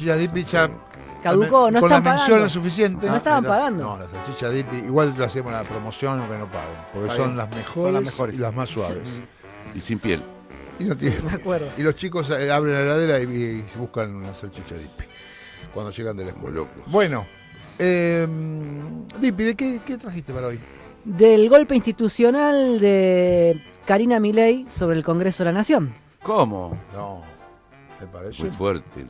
salchichas Dipi ya Caducó, no con están la mención pagando. es suficiente. No estaban Mirá, pagando. No, las salchichas Dipi, igual le hacemos la promoción aunque no paguen, porque Está son bien. las mejores, Son las mejores. y las más suaves. Y sin piel. Y no tienen. Me acuerdo. Y los chicos abren la heladera y buscan una salchicha Dipi cuando llegan de la escuela. Locos. Bueno, Dipi, ¿de qué trajiste para hoy? Del golpe institucional de Karina Milei sobre el Congreso de la Nación. ¿Cómo? No, ¿te parece? Muy fuerte.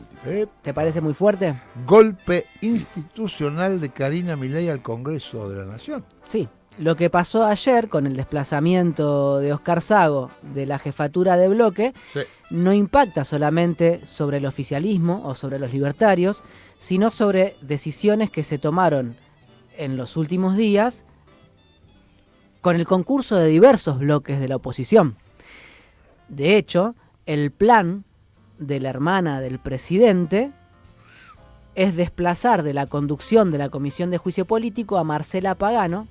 ¿Te parece muy fuerte? Golpe institucional de Karina Milei al Congreso de la Nación. Sí. Lo que pasó ayer con el desplazamiento de Oscar Sago de la jefatura de bloque Sí. no impacta solamente sobre el oficialismo o sobre los libertarios, sino sobre decisiones que se tomaron en los últimos días con el concurso de diversos bloques de la oposición. De hecho, el plan de la hermana del presidente es desplazar de la conducción de la Comisión de Juicio Político a Marcela Pagano,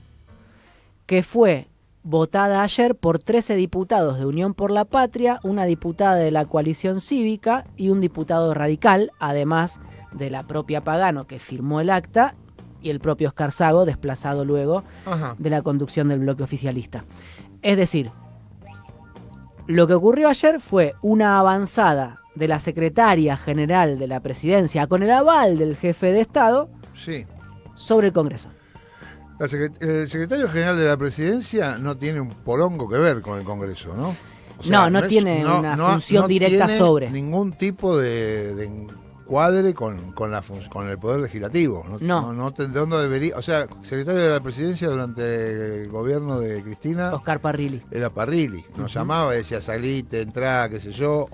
que fue votada ayer por 13 diputados de Unión por la Patria, una diputada de la coalición cívica y un diputado radical, además de la propia Pagano, que firmó el acta, y el propio Oscar Sago, desplazado luego Ajá. de la conducción del bloque oficialista. Es decir, lo que ocurrió ayer fue una avanzada de la secretaria general de la presidencia, con el aval del jefe de Estado, Sí. sobre el Congreso. El secretario general de la presidencia no tiene un polongo que ver con el Congreso, ¿no? No tiene una función directa tiene sobre. ningún tipo de encuadre con el Poder Legislativo. No. ¿Dónde debería? O sea, secretario de la presidencia durante el gobierno de Cristina Oscar Parrilli. era Parrilli. Nos llamaba y decía, salite, entrá, qué sé yo.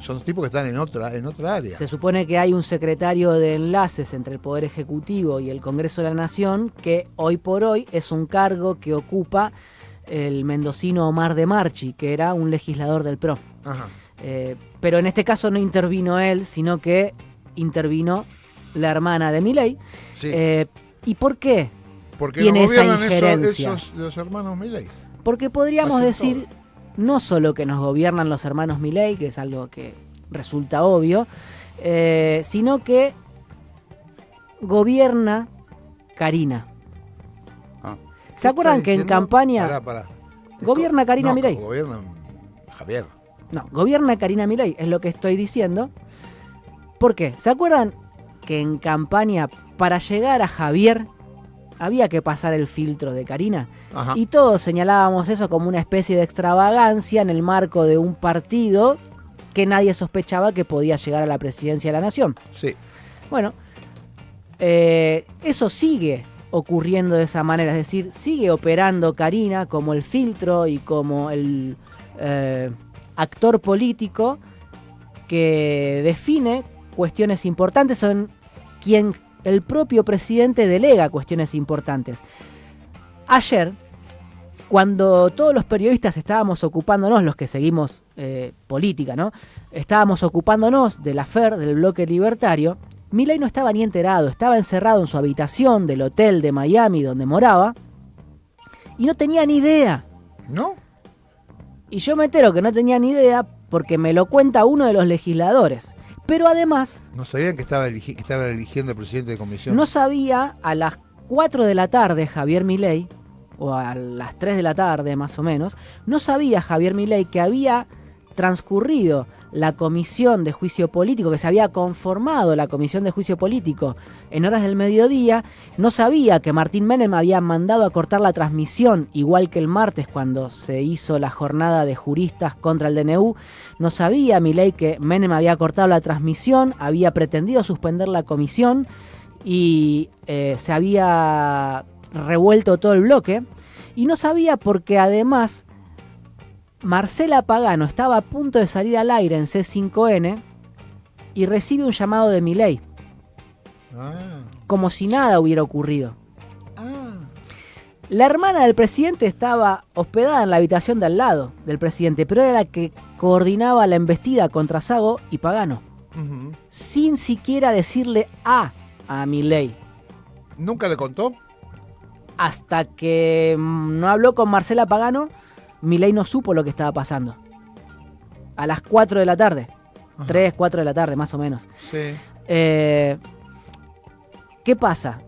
Son tipos que están en otra área. Se supone que hay un secretario de enlaces entre el Poder Ejecutivo y el Congreso de la Nación que hoy por hoy es un cargo que ocupa el mendocino Omar de Marchi, que era un legislador del PRO. Ajá. Pero en este caso no intervino él, sino que intervino la hermana de Milei. Sí. ¿Y por qué? Porque tiene nos esa gobiernan injerencia? los hermanos Milei. Porque podríamos Hacen decir todo. no solo que nos gobiernan los hermanos Milei, que es algo que resulta obvio, sino que gobierna Karina. Ah. ¿Se acuerdan que en campaña Pará. gobierna Karina Milei? Gobierna Javier. No, gobierna Karina Milei, es lo que estoy diciendo. ¿Por qué? ¿Se acuerdan que en campaña para llegar a Javier había que pasar el filtro de Karina? Ajá. Y todos señalábamos eso como una especie de extravagancia en el marco de un partido que nadie sospechaba que podía llegar a la presidencia de la nación. Sí. Bueno, eso sigue ocurriendo de esa manera, es decir, sigue operando Karina como el filtro y como el actor político que define cuestiones importantes, son quien el propio presidente delega cuestiones importantes. Ayer, cuando todos los periodistas estábamos ocupándonos, los que seguimos política, ¿no? Estábamos ocupándonos del afer del bloque libertario, Milei no estaba ni enterado, estaba encerrado en su habitación del hotel de Miami donde moraba y no tenía ni idea. ¿No? Y yo me entero que no tenía ni idea porque me lo cuenta uno de los legisladores. Pero además, No sabían que estaba eligiendo el presidente de comisión. no sabía a las 4 de la tarde Javier Milei, o a las 3 de la tarde más o menos, no sabía Javier Milei que había transcurrido la comisión de juicio político, que se había conformado la comisión de juicio político en horas del mediodía, no sabía que Martín Menem había mandado a cortar la transmisión, igual que el martes cuando se hizo la jornada de juristas contra el DNU, no sabía Milei que Menem había cortado la transmisión, había pretendido suspender la comisión y se había revuelto todo el bloque, y no sabía porque además Marcela Pagano estaba a punto de salir al aire en C5N y recibe un llamado de Milei, Ah. como si nada hubiera ocurrido. Ah. La hermana del presidente estaba hospedada en la habitación de al lado del presidente, pero era la que coordinaba la embestida contra Sago y Pagano, Ujú. sin siquiera decirle a Milei. ¿Nunca le contó? Hasta que no habló con Marcela Pagano, Milei no supo lo que estaba pasando. A las 4 de la tarde. Ajá. 3, 4 de la tarde, más o menos. Sí. ¿Qué pasa?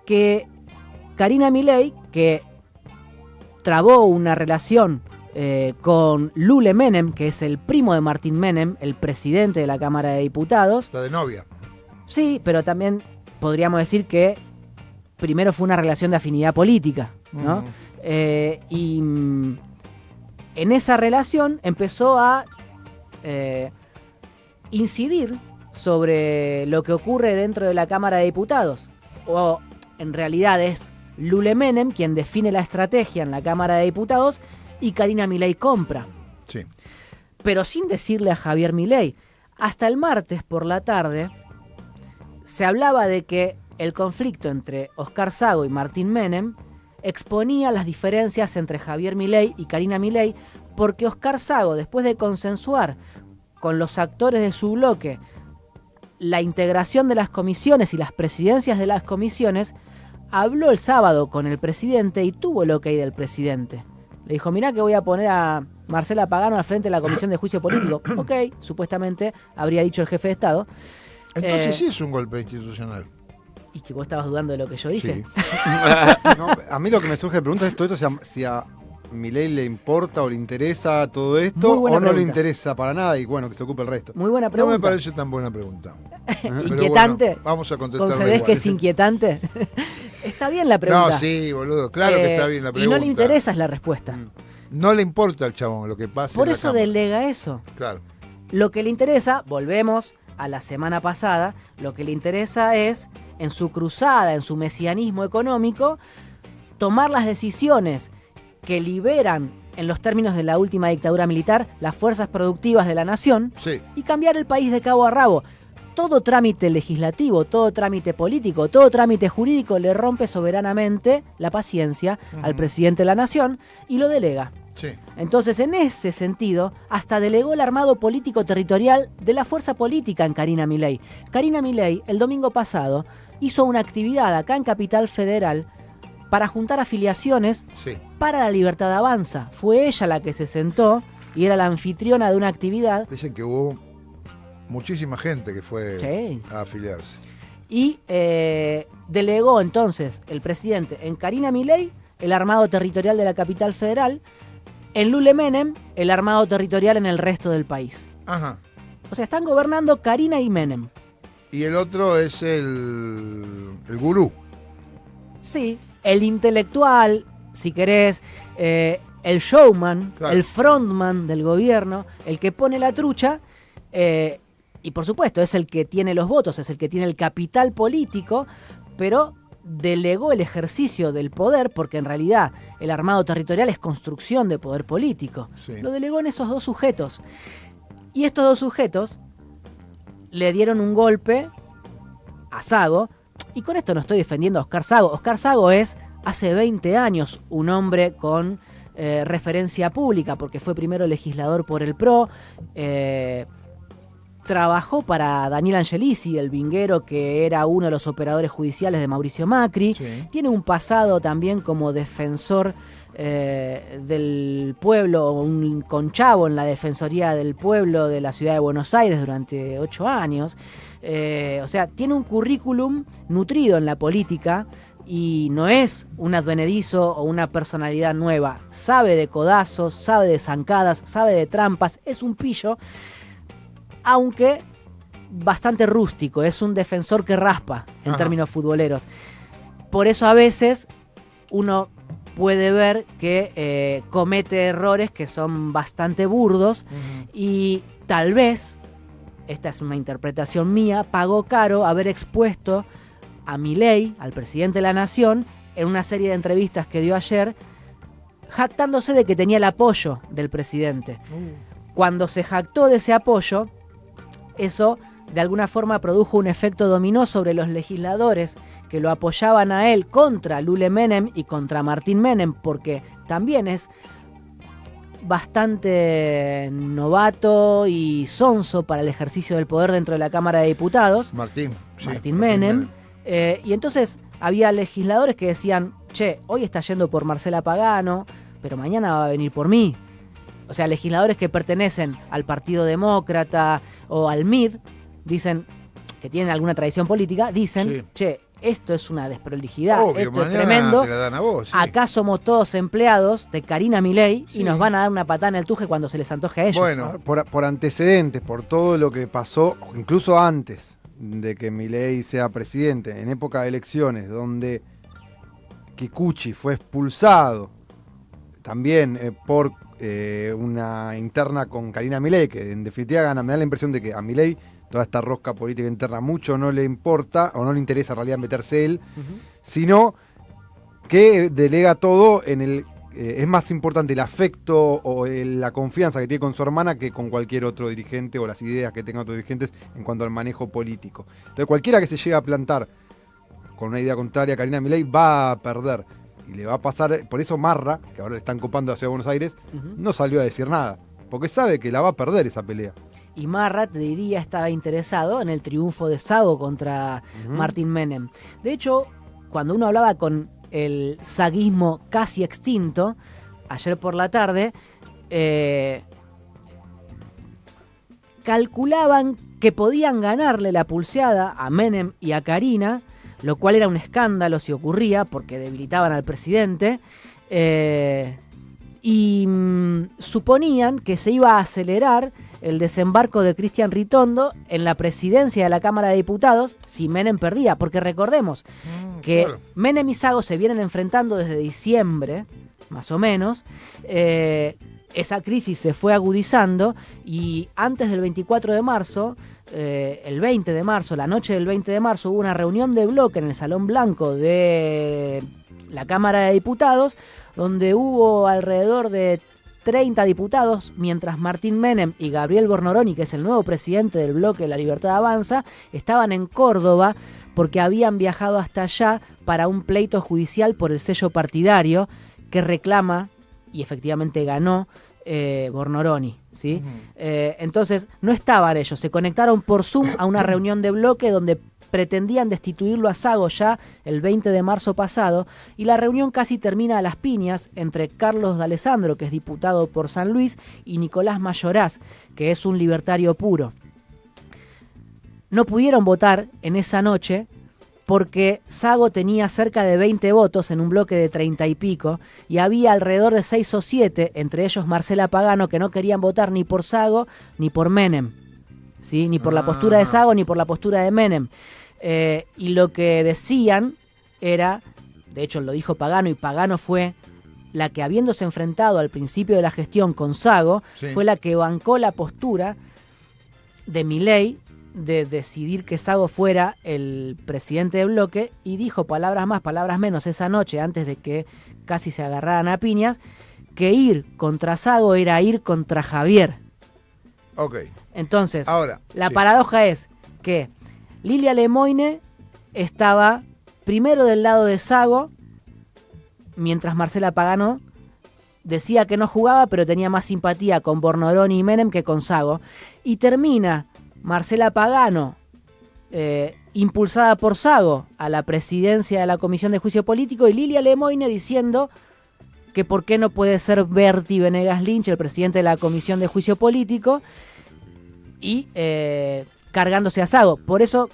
Que Karina Milei, que trabó una relación con Lule Menem, que es el primo de Martín Menem, el presidente de la Cámara de Diputados. Está de novia. Sí, pero también podríamos decir que primero fue una relación de afinidad política, ¿no? Y en esa relación empezó a incidir sobre lo que ocurre dentro de la Cámara de Diputados. O en realidad es Lule Menem quien define la estrategia en la Cámara de Diputados y Karina Milei compra. Sí. Pero sin decirle a Javier Milei. Hasta el martes por la tarde se hablaba de que el conflicto entre Oscar Sago y Martín Menem exponía las diferencias entre Javier Milei y Karina Milei, porque Oscar Sago, después de consensuar con los actores de su bloque la integración de las comisiones y las presidencias de las comisiones, habló el sábado con el presidente y tuvo el ok del presidente. Le dijo, mirá que voy a poner a Marcela Pagano al frente de la Comisión de Juicio Político. Ok, supuestamente habría dicho el jefe de Estado. Entonces sí es un golpe institucional. Y que vos estabas dudando de lo que yo dije. Sí. No, a mí lo que me surge de pregunta es todo esto, si a Milei le importa o le interesa todo esto, Muy buena o no le pregunta. interesa para nada y bueno, que se ocupe el resto. Muy buena No pregunta. me parece tan buena pregunta. Pero ¿Inquietante? bueno, vamos a contestarla ¿Concedés igual. que es inquietante? Está bien la pregunta. No, sí, boludo. Claro que está bien la Y pregunta. no le interesa es la respuesta. No le importa al chabón lo que pasa. Por en la eso Cámara. delega eso. Claro. Lo que le interesa, volvemos a la semana pasada, lo que le interesa es, en su cruzada, en su mesianismo económico, tomar las decisiones que liberan, en los términos de la última dictadura militar, las fuerzas productivas de la nación Sí. y cambiar el país de cabo a rabo. Todo trámite legislativo, todo trámite político, todo trámite jurídico le rompe soberanamente la paciencia al presidente de la nación y lo delega. Sí. Entonces, en ese sentido, hasta delegó el armado político territorial de la fuerza política en Karina Milei. Karina Milei, el domingo pasado, hizo una actividad acá en Capital Federal para juntar afiliaciones Sí. para la Libertad Avanza. Fue ella la que se sentó y era la anfitriona de una actividad. Dicen que hubo muchísima gente que fue Sí. a afiliarse. Y delegó entonces el presidente en Karina Milei el armado territorial de la Capital Federal, en Lule Menem el armado territorial en el resto del país. Ajá. O sea, están gobernando Karina y Menem. Y el otro es el gurú. Sí, el intelectual, si querés, el showman, Claro. el frontman del gobierno, el que pone la trucha, y por supuesto es el que tiene los votos, es el que tiene el capital político, pero delegó el ejercicio del poder, porque en realidad el armado territorial es construcción de poder político. Sí. Lo delegó en esos dos sujetos. Y estos dos sujetos le dieron un golpe a Sago, y con esto no estoy defendiendo a Oscar Sago. Oscar Sago es, hace 20 años, un hombre con referencia pública, porque fue primero legislador por el PRO, trabajó para Daniel Angelici, el vinguero que era uno de los operadores judiciales de Mauricio Macri. Sí. Tiene un pasado también como defensor del pueblo, un conchavo en la Defensoría del Pueblo de la Ciudad de Buenos Aires durante 8 años. O sea, tiene un currículum nutrido en la política y no es un advenedizo o una personalidad nueva. Sabe de codazos, sabe de zancadas, sabe de trampas, es un pillo, aunque bastante rústico, es un defensor que raspa en Ajá. términos futboleros. Por eso a veces uno puede ver que comete errores que son bastante burdos y tal vez, esta es una interpretación mía, pagó caro haber expuesto a Milei, al presidente de la nación, en una serie de entrevistas que dio ayer, jactándose de que tenía el apoyo del presidente. Cuando se jactó de ese apoyo, eso de alguna forma produjo un efecto dominó sobre los legisladores que lo apoyaban a él contra Lule Menem y contra Martín Menem, porque también es bastante novato y sonso para el ejercicio del poder dentro de la Cámara de Diputados, Martín. Sí, Martín Menem. Y entonces había legisladores que decían, che, hoy está yendo por Marcela Pagano, pero mañana va a venir por mí. O sea, legisladores que pertenecen al Partido Demócrata o al MID dicen, que tienen alguna tradición política, dicen, Sí. che, esto es una desprolijidad, Obvio, esto es mañana tremendo. te la dan a vos, sí. Acá somos todos empleados de Karina Milei Sí. y nos van a dar una patada en el tuje cuando se les antoje a ellos. Bueno, Por antecedentes, por todo lo que pasó, incluso antes de que Milei sea presidente, en época de elecciones, donde Kikuchi fue expulsado también por una interna con Karina Milei, que en definitiva me da la impresión de que a Milei toda esta rosca política interna mucho no le importa, o no le interesa en realidad meterse él, Ujú. sino que delega todo en el... es más importante el afecto o la confianza que tiene con su hermana que con cualquier otro dirigente o las ideas que tengan otros dirigentes en cuanto al manejo político. Entonces cualquiera que se llegue a plantar con una idea contraria a Karina Milei va a perder. Y le va a pasar, por eso Marra, que ahora le están copando a Ciudad de Buenos Aires, Ujú. no salió a decir nada. Porque sabe que la va a perder esa pelea. Y Marra, te diría, estaba interesado en el triunfo de Sago contra Martín Menem. De hecho, cuando uno hablaba con el saguismo casi extinto, ayer por la tarde, calculaban que podían ganarle la pulseada a Menem y a Karina, lo cual era un escándalo si ocurría, porque debilitaban al presidente, y suponían que se iba a acelerar el desembarco de Cristian Ritondo en la presidencia de la Cámara de Diputados si Menem perdía, porque recordemos que claro. Menem y Sago se vienen enfrentando desde diciembre, más o menos. Esa crisis se fue agudizando y antes del 24 de marzo, el 20 de marzo, la noche del 20 de marzo, hubo una reunión de bloque en el Salón Blanco de la Cámara de Diputados, donde hubo alrededor de 30 diputados, mientras Martín Menem y Gabriel Bornoroni, que es el nuevo presidente del bloque La Libertad Avanza, estaban en Córdoba porque habían viajado hasta allá para un pleito judicial por el sello partidario que reclama, y efectivamente ganó, Bornoroni, ¿sí? Entonces no estaban ellos, se conectaron por Zoom a una reunión de bloque donde pretendían destituirlo a Sago ya el 20 de marzo pasado, y la reunión casi termina a las piñas entre Carlos D'Alessandro, que es diputado por San Luis, y Nicolás Mayoraz, que es un libertario puro. No pudieron votar en esa noche porque Sago tenía cerca de 20 votos en un bloque de 30 y pico, y había alrededor de 6 o 7, entre ellos Marcela Pagano, que no querían votar ni por Sago ni por Menem, ¿sí? Ni por la postura de Sago ni por la postura de Menem. Y lo que decían era, de hecho lo dijo Pagano, y Pagano fue la que, habiéndose enfrentado al principio de la gestión con Sago, Sí. fue la que bancó la postura de Milei de decidir que Sago fuera el presidente de bloque, y dijo, palabras más, palabras menos, esa noche, antes de que casi se agarraran a piñas, que ir contra Sago era ir contra Javier. Ok. Entonces, Ahora, la sí. paradoja es que Lilia Lemoine estaba primero del lado de Sago, mientras Marcela Pagano decía que no jugaba, pero tenía más simpatía con Bornoroni y Menem que con Sago. Y termina Marcela Pagano, impulsada por Sago, a la presidencia de la Comisión de Juicio Político, y Lilia Lemoine diciendo que por qué no puede ser Berti Venegas Lynch el presidente de la Comisión de Juicio Político, y cargándose a Sago. Por eso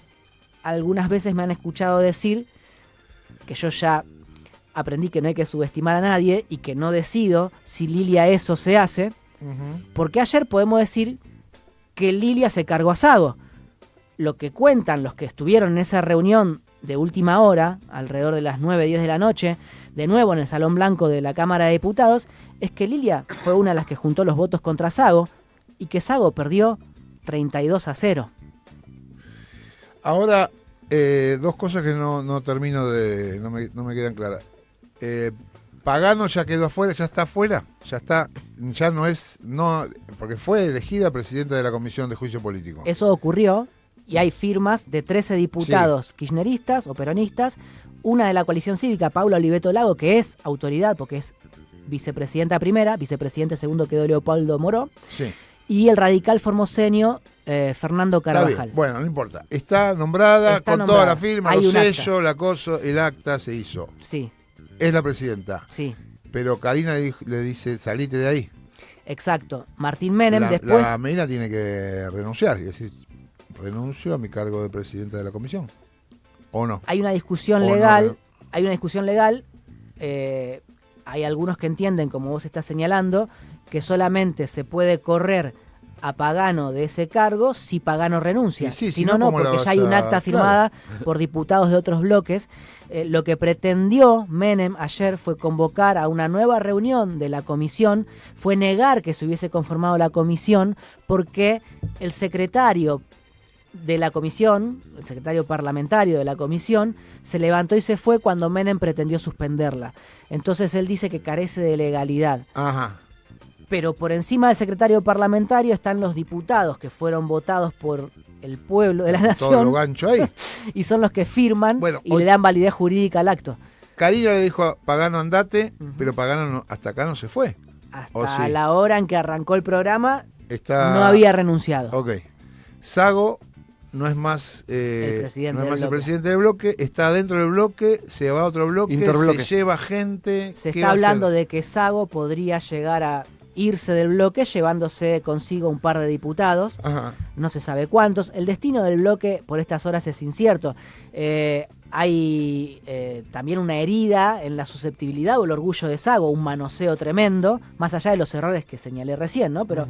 algunas veces me han escuchado decir que yo ya aprendí que no hay que subestimar a nadie y que no decido si Lilia eso se hace, porque ayer podemos decir que Lilia se cargó a Sago. Lo que cuentan los que estuvieron en esa reunión de última hora, alrededor de las 9, 10 de la noche, de nuevo en el Salón Blanco de la Cámara de Diputados, es que Lilia fue una de las que juntó los votos contra Sago y que Sago perdió 32-0. Ahora, dos cosas que no termino de. No me quedan claras. Pagano ya quedó afuera, ya está afuera, ya no es. No, porque fue elegida presidenta de la Comisión de Juicio Político. Eso ocurrió y hay firmas de 13 diputados kirchneristas o peronistas, una de la coalición cívica, Paula Oliveto Lago, que es autoridad porque es vicepresidenta primera, vicepresidente segundo quedó Leopoldo Moró, Sí. y el radical formoseño Fernando Está Carvajal. bien. Bueno, no importa. Está nombrada Está con nombrada. toda la firma, Hay los un acta. sellos, la cosa, el acta se hizo. Sí, Es la presidenta. sí, Pero Karina le dice, salite de ahí. exacto. Martín Menem La después... Medina tiene que renunciar. Y decir, renuncio a mi cargo de presidente de la comisión. ¿O no? Hay una discusión O no, legal, no. hay una discusión legal, hay algunos que entienden, como vos estás señalando, que solamente se puede correr a Pagano de ese cargo si Pagano renuncia. Y sí, si si no, no, no, ¿cómo la porque vas ya hay un a- acta firmada por diputados de otros bloques. Lo que pretendió Menem ayer fue convocar a una nueva reunión de la comisión, fue negar que se hubiese conformado la comisión porque el secretario de la comisión, el secretario parlamentario de la comisión, se levantó y se fue cuando Menem pretendió suspenderla. Entonces él dice que carece de legalidad. Ajá. Pero por encima del secretario parlamentario están los diputados que fueron votados por el pueblo de la Todo lo nación gancho ahí. y son los que firman Bueno, y hoy- le dan validez jurídica al acto. Karina le dijo a Pagano andate, Ujú. pero Pagano hasta acá no se fue. Hasta ¿O sí? la hora en que arrancó el programa Está... no había renunciado. Ok. Sago no es más, El presidente no es del más el bloque. presidente del bloque, está dentro del bloque, se va a otro bloque, Interbloque. se lleva gente. Se ¿qué está va a hablando hacer? de que Sago podría llegar a irse del bloque llevándose consigo un par de diputados. Ajá. No se sabe cuántos. El destino del bloque por estas horas es incierto. Hay también una herida en la susceptibilidad o el orgullo de Sago, un manoseo tremendo, más allá de los errores que señalé recién, ¿no? Pero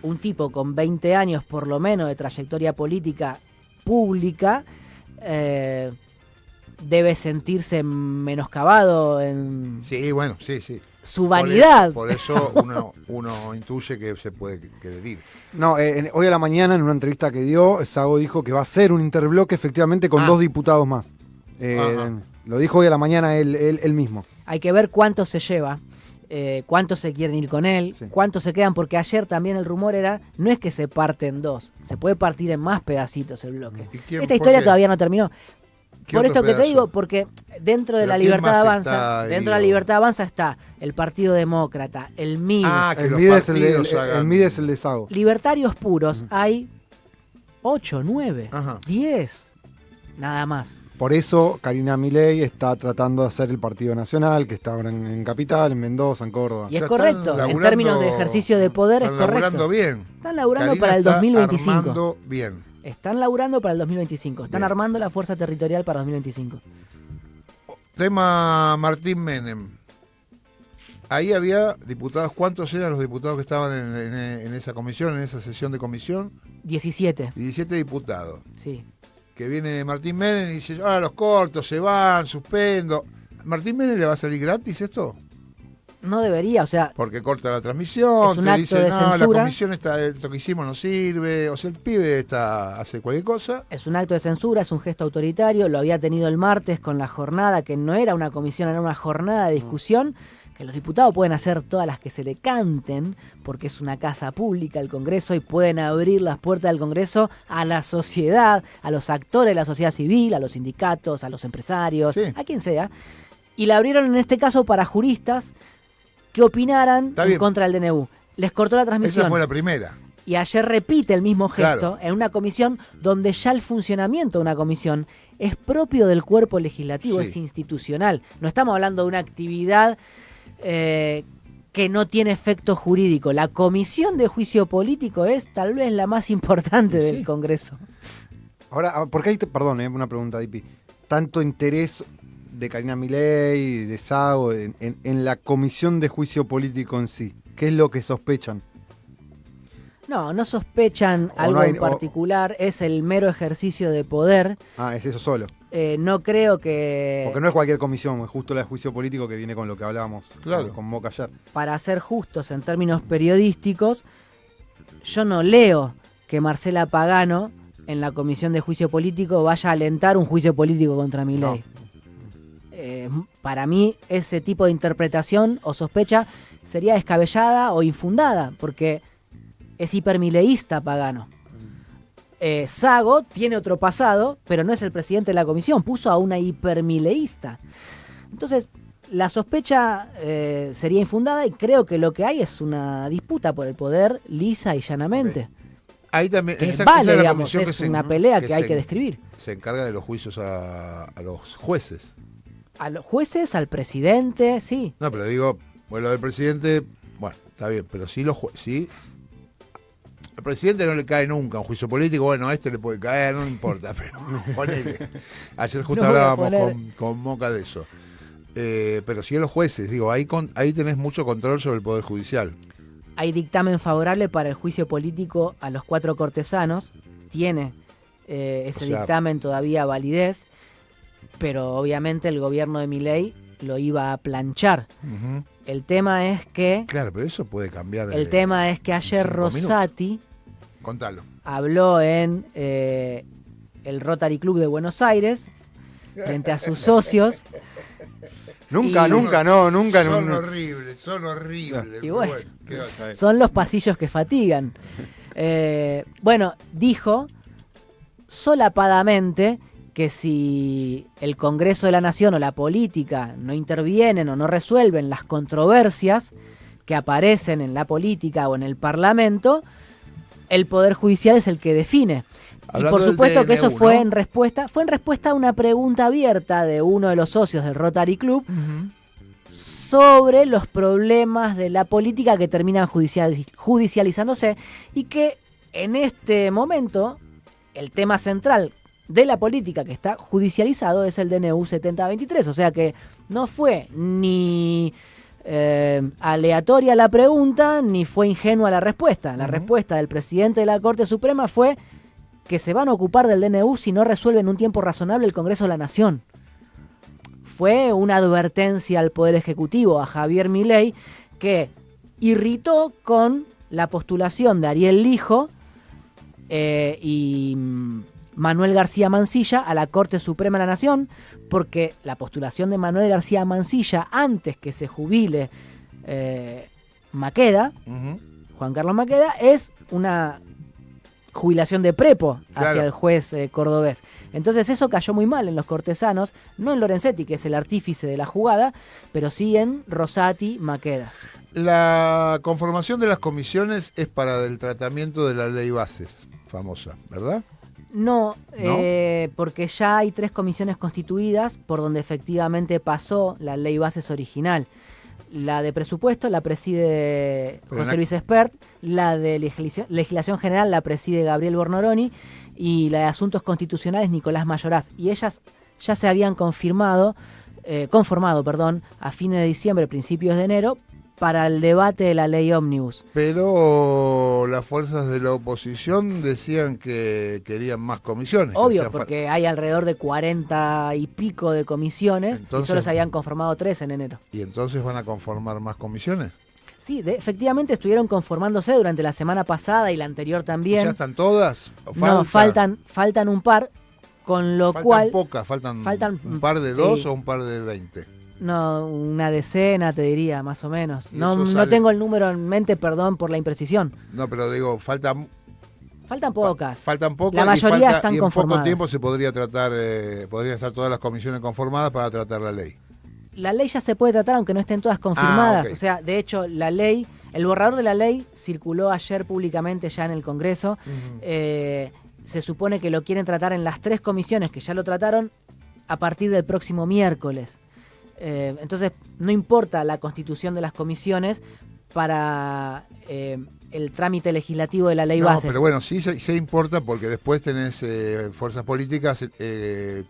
un tipo con 20 años por lo menos de trayectoria política pública debe sentirse menoscabado en Sí, bueno, sí, sí. su vanidad. Por eso uno intuye que se puede querer ir. No, hoy a la mañana en una entrevista que dio, Sago dijo que va a ser un interbloque efectivamente con 2 diputados más. Ajá. Lo dijo hoy a la mañana él mismo. Hay que ver cuánto se lleva, cuántos se quieren ir con él, Sí. cuántos se quedan, porque ayer también el rumor era, no es que se parte en dos, se puede partir en más pedacitos el bloque. ¿Y quién- Esta por historia qué? todavía no terminó. ¿Qué Por otro esto que te pedazo? digo, porque dentro de ¿Pero la quién Libertad más Avanza, está ahí, dentro de la digo? Libertad Avanza está el Partido Demócrata, el MID, Que El los MID es partidos hagan- el MID es el de Sago. libertarios puros, hay 8, 9, Ajá. 10, nada más. Por eso Karina Milei está tratando de hacer el Partido Nacional, que está ahora en Capital, en Mendoza, en Córdoba. Y es Ya correcto, están en laburando- términos de ejercicio de poder es Están laburando correcto. bien. Están laburando Karina para el está 2025. armando bien. Están laburando para el 2025. Están Bien. armando la fuerza territorial para 2025. Tema Martín Menem. Ahí había diputados. ¿Cuántos eran los diputados que estaban en esa comisión, en esa sesión de comisión? 17, 17 diputados. sí. Que viene Martín Menem y dice, ahora los cortos, se van, suspendo. ¿Martín Menem le va a salir gratis esto? No debería, o sea, Porque corta la transmisión, Es un te acto dice, de no, la censura. comisión está, esto que hicimos no sirve. O sea, el pibe hace cualquier cosa. es un acto de censura, es un gesto autoritario. Lo había tenido el martes con la jornada, que no era una comisión, era una jornada de discusión. Que los diputados pueden hacer todas las que se le canten, porque es una casa pública el Congreso y pueden abrir las puertas del Congreso a la sociedad, a los actores de la sociedad civil, a los sindicatos, a los empresarios, Sí. a quien sea. Y la abrieron en este caso para juristas que opinaran Está en bien. contra del DNU. Les cortó la transmisión. Esa fue la primera. Y ayer repite el mismo gesto Claro. en una comisión donde ya el funcionamiento de una comisión es propio del cuerpo legislativo, Sí. es institucional. No estamos hablando de una actividad que no tiene efecto jurídico. La comisión de juicio político es tal vez la más importante Sí. del Congreso. Ahora, ¿por qué hay, perdón, una pregunta, Dipi, tanto interés de Karina Milei, de Sago, en la comisión de juicio político en sí? ¿Qué es lo que sospechan? No no O algo no hay- en particular, es el mero ejercicio de poder. Ah, es eso solo. No creo que... Porque no es cualquier comisión, es justo la de juicio político que viene con lo que hablábamos Claro. con Moca ayer. Para ser justos en términos periodísticos, yo no leo que Marcela Pagano en la Comisión de Juicio Político vaya a alentar un juicio político contra Milei. Para mí ese tipo de interpretación o sospecha sería descabellada o infundada, porque es hipermileísta Pagano. Sago tiene otro pasado, pero no es el presidente de la comisión, puso a una hipermileísta. Entonces, la sospecha sería infundada y creo que lo que hay es una disputa por el poder lisa y llanamente. Ahí también, Que esa vale, es la digamos, comisión es una pelea que hay que describir. Se encarga de los juicios a los jueces. A los jueces, al presidente, sí. No, pero digo, bueno, lo del presidente, bueno, está bien, pero sí al presidente no le cae nunca un juicio político, bueno, a este le puede caer, no importa, pero ponele. Ayer justo No voy a hablábamos poner- con Moca de eso. Pero si a los jueces, digo, ahí tenés mucho control sobre el Poder Judicial. Hay dictamen favorable para el juicio político a los 4 cortesanos. Tiene ese O sea, dictamen todavía validez, pero obviamente el gobierno de Milei lo iba a planchar. Ujú. El tema es que Claro, pero eso puede cambiar. ayer 5 minutos. Rosati Contalo. habló en el Rotary Club de Buenos Aires frente a sus socios. Nunca, Y- nunca, no, nunca. Son no. horribles, son horribles. Y pero bueno. ¿qué vas a hacer? Son los pasillos que fatigan. Bueno, dijo solapadamente que si el Congreso de la Nación o la política no intervienen o no resuelven las controversias que aparecen en la política o en el Parlamento, el Poder Judicial es el que define. Y Hablando por del supuesto que eso DNU, fue ¿no? en respuesta a una pregunta abierta de uno de los socios del Rotary Club sobre los problemas de la política que terminan judicializándose y que en este momento el tema central de la política que está judicializado es el DNU 7023, o sea que no fue ni aleatoria la pregunta ni fue ingenua la respuesta. La respuesta del presidente de la Corte Suprema fue que se van a ocupar del DNU si no resuelve en un tiempo razonable el Congreso de la Nación. Fue una advertencia al Poder Ejecutivo, a Javier Milei, que irritó con la postulación de Ariel Lijo y Manuel García Mansilla a la Corte Suprema de la Nación, porque la postulación de Manuel García Mansilla antes que se jubile Maqueda, Ujú. Juan Carlos Maqueda, es una jubilación de prepo hacia Claro. el juez cordobés. Entonces eso cayó muy mal en los cortesanos, no en Lorenzetti, que es el artífice de la jugada, pero sí en Rosati Maqueda. La conformación de las comisiones es para el tratamiento de la ley bases, famosa, ¿verdad? No, ¿No? porque ya hay 3 comisiones constituidas por donde efectivamente pasó la ley bases original. La de presupuesto la preside Pero José en Luis Espert, la de legislación general la preside Gabriel Bornoroni y la de asuntos constitucionales Nicolás Mayoraz. Y ellas ya se habían conformado a fines de diciembre, principios de enero, para el debate de la ley ómnibus. Pero las fuerzas de la oposición decían que querían más comisiones. que Obvio, hacían porque hay alrededor de 40 y pico de comisiones Entonces- y solo se habían conformado 3 en enero. ¿Y entonces van a conformar más comisiones? Sí, efectivamente estuvieron conformándose durante la semana pasada y la anterior también. ¿Ya están todas? No, faltan un par, con lo Faltan cual... pocas, faltan un faltan- par de sí. 2 o un par de 20. No, una decena te diría, más o menos. Y No, eso no sale- tengo el número en mente, perdón por la imprecisión. No, pero digo, faltan Faltan pocas. pocas. La mayoría y están y en poco conformadas. tiempo se podría tratar, podrían estar todas las comisiones conformadas para tratar la ley. La ley ya se puede tratar aunque no estén todas confirmadas. ok. O sea, de hecho, la ley, el borrador de la ley circuló ayer públicamente ya en el Congreso. Se supone que lo quieren tratar en las 3 comisiones que ya lo trataron a partir del próximo miércoles. Entonces, no importa la constitución de las comisiones para el trámite legislativo de la ley No, bases. pero bueno, sí se importa porque después tenés fuerzas políticas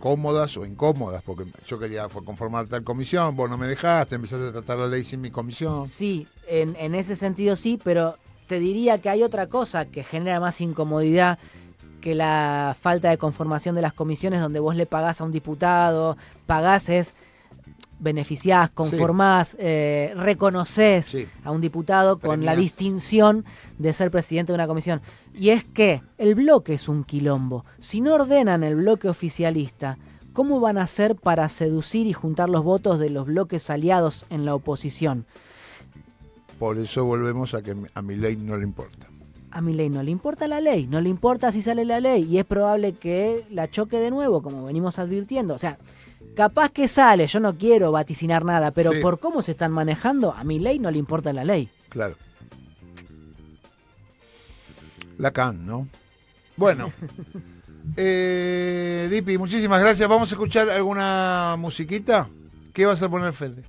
cómodas o incómodas, porque yo quería conformar tal comisión, vos no me dejaste, empezaste a tratar la ley sin mi comisión. Sí, en ese sentido sí, pero te diría que hay otra cosa que genera más incomodidad que la falta de conformación de las comisiones donde vos le pagás a un diputado, beneficiás, conformás, reconoces Sí. a un diputado con la Premiás. distinción de ser presidente de una comisión. Y es que el bloque es un quilombo. Si no ordenan el bloque oficialista, ¿cómo van a hacer para seducir y juntar los votos de los bloques aliados en la oposición? Por eso volvemos a que a mi ley no le importa. A Milei no le importa la ley, no le importa si sale la ley y es probable que la choque de nuevo, como venimos advirtiendo. O sea, capaz que sale, yo no quiero vaticinar nada, pero Sí. por cómo se están manejando, a Milei no le importa la ley. Claro. Lacan, ¿no? Bueno. Dipi, muchísimas gracias. Vamos a escuchar alguna musiquita. ¿Qué vas a poner, Fede?